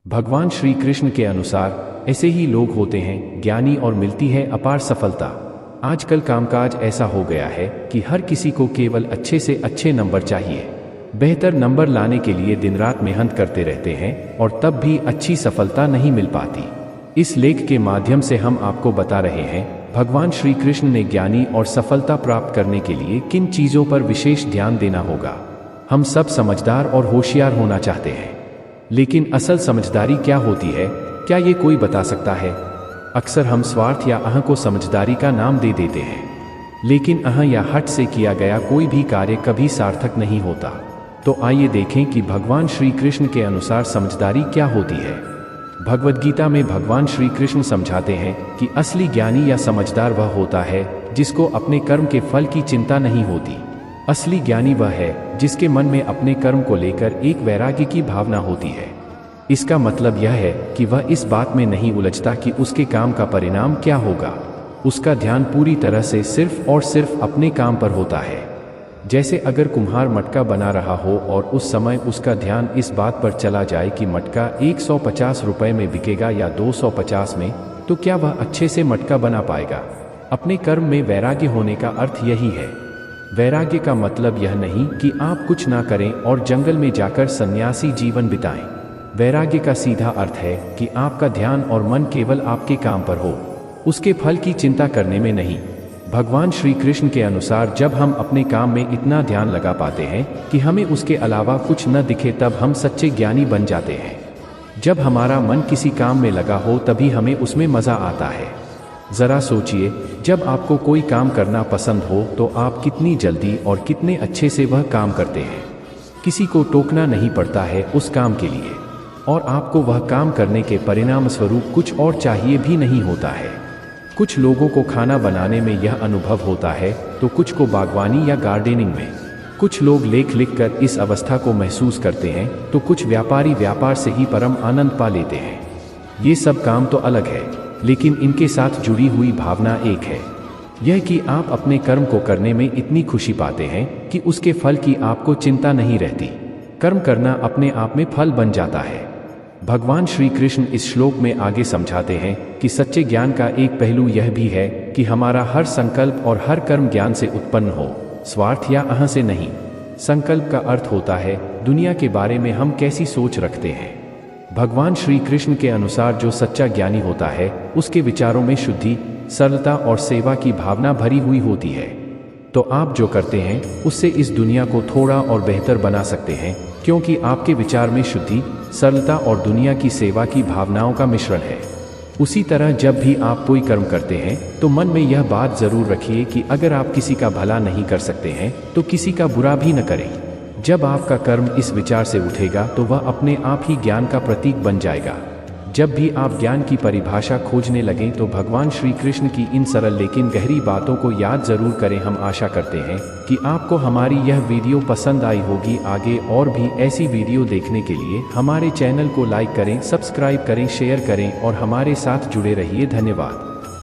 भगवान श्री कृष्ण के अनुसार ऐसे ही लोग होते हैं ज्ञानी और मिलती है अपार सफलता। आजकल कामकाज ऐसा हो गया है कि हर किसी को केवल अच्छे से अच्छे नंबर चाहिए। बेहतर नंबर लाने के लिए दिन रात मेहनत करते रहते हैं और तब भी अच्छी सफलता नहीं मिल पाती। इस लेख के माध्यम से हम आपको बता रहे हैं भगवान श्री कृष्ण ने ज्ञानी और सफलता प्राप्त करने के लिए किन चीज़ों पर विशेष ध्यान देना होगा। हम सब समझदार और होशियार होना चाहते हैं, लेकिन असल समझदारी क्या होती है, क्या ये कोई बता सकता है? अक्सर हम स्वार्थ या अहं को समझदारी का नाम दे देते हैं, लेकिन अहं या हठ से किया गया कोई भी कार्य कभी सार्थक नहीं होता। तो आइए देखें कि भगवान श्री कृष्ण के अनुसार समझदारी क्या होती है। भगवद गीता में भगवान श्री कृष्ण समझाते हैं कि असली ज्ञानी या समझदार वह होता है जिसको अपने कर्म के फल की चिंता नहीं होती। असली ज्ञानी वह है जिसके मन में अपने कर्म को लेकर एक वैराग्य की भावना होती है। इसका मतलब यह है कि वह इस बात में नहीं उलझता कि उसके काम का परिणाम क्या होगा। उसका ध्यान पूरी तरह से सिर्फ और सिर्फ अपने काम पर होता है। जैसे अगर कुम्हार मटका बना रहा हो और उस समय उसका ध्यान इस बात पर चला जाए कि मटका 150 रुपये में बिकेगा या 250 में, तो क्या वह अच्छे से मटका बना पाएगा? अपने कर्म में वैराग्य होने का अर्थ यही है। वैराग्य का मतलब यह नहीं कि आप कुछ ना करें और जंगल में जाकर सन्यासी जीवन बिताएं। वैराग्य का सीधा अर्थ है कि आपका ध्यान और मन केवल आपके काम पर हो, उसके फल की चिंता करने में नहीं। भगवान श्री कृष्ण के अनुसार जब हम अपने काम में इतना ध्यान लगा पाते हैं कि हमें उसके अलावा कुछ न दिखे, तब हम सच्चे ज्ञानी बन जाते हैं। जब हमारा मन किसी काम में लगा हो तभी हमें उसमें मज़ा आता है। ज़रा सोचिए, जब आपको कोई काम करना पसंद हो तो आप कितनी जल्दी और कितने अच्छे से वह काम करते हैं। किसी को टोकना नहीं पड़ता है उस काम के लिए, और आपको वह काम करने के परिणाम स्वरूप कुछ और चाहिए भी नहीं होता है। कुछ लोगों को खाना बनाने में यह अनुभव होता है तो कुछ को बागवानी या गार्डनिंग में। कुछ लोग लेख लिखकर इस अवस्था को महसूस करते हैं तो कुछ व्यापारी व्यापार से ही परम आनंद पा लेते हैं। ये सब काम तो अलग है, लेकिन इनके साथ जुड़ी हुई भावना एक है, यह कि आप अपने कर्म को करने में इतनी खुशी पाते हैं कि उसके फल की आपको चिंता नहीं रहती। कर्म करना अपने आप में फल बन जाता है। भगवान श्री कृष्ण इस श्लोक में आगे समझाते हैं कि सच्चे ज्ञान का एक पहलू यह भी है कि हमारा हर संकल्प और हर कर्म ज्ञान से उत्पन्न हो, स्वार्थ या अहं से नहीं। संकल्प का अर्थ होता है दुनिया के बारे में हम कैसी सोच रखते हैं। भगवान श्री कृष्ण के अनुसार जो सच्चा ज्ञानी होता है उसके विचारों में शुद्धि, सरलता और सेवा की भावना भरी हुई होती है। तो आप जो करते हैं उससे इस दुनिया को थोड़ा और बेहतर बना सकते हैं, क्योंकि आपके विचार में शुद्धि, सरलता और दुनिया की सेवा की भावनाओं का मिश्रण है। उसी तरह जब भी आप कोई कर्म करते हैं तो मन में यह बात जरूर रखिए कि अगर आप किसी का भला नहीं कर सकते हैं तो किसी का बुरा भी न करें। जब आपका कर्म इस विचार से उठेगा तो वह अपने आप ही ज्ञान का प्रतीक बन जाएगा। जब भी आप ज्ञान की परिभाषा खोजने लगें तो भगवान श्री कृष्ण की इन सरल लेकिन गहरी बातों को याद जरूर करें। हम आशा करते हैं कि आपको हमारी यह वीडियो पसंद आई होगी। आगे और भी ऐसी वीडियो देखने के लिए हमारे चैनल को लाइक करें, सब्सक्राइब करें, शेयर करें और हमारे साथ जुड़े रहिए। धन्यवाद।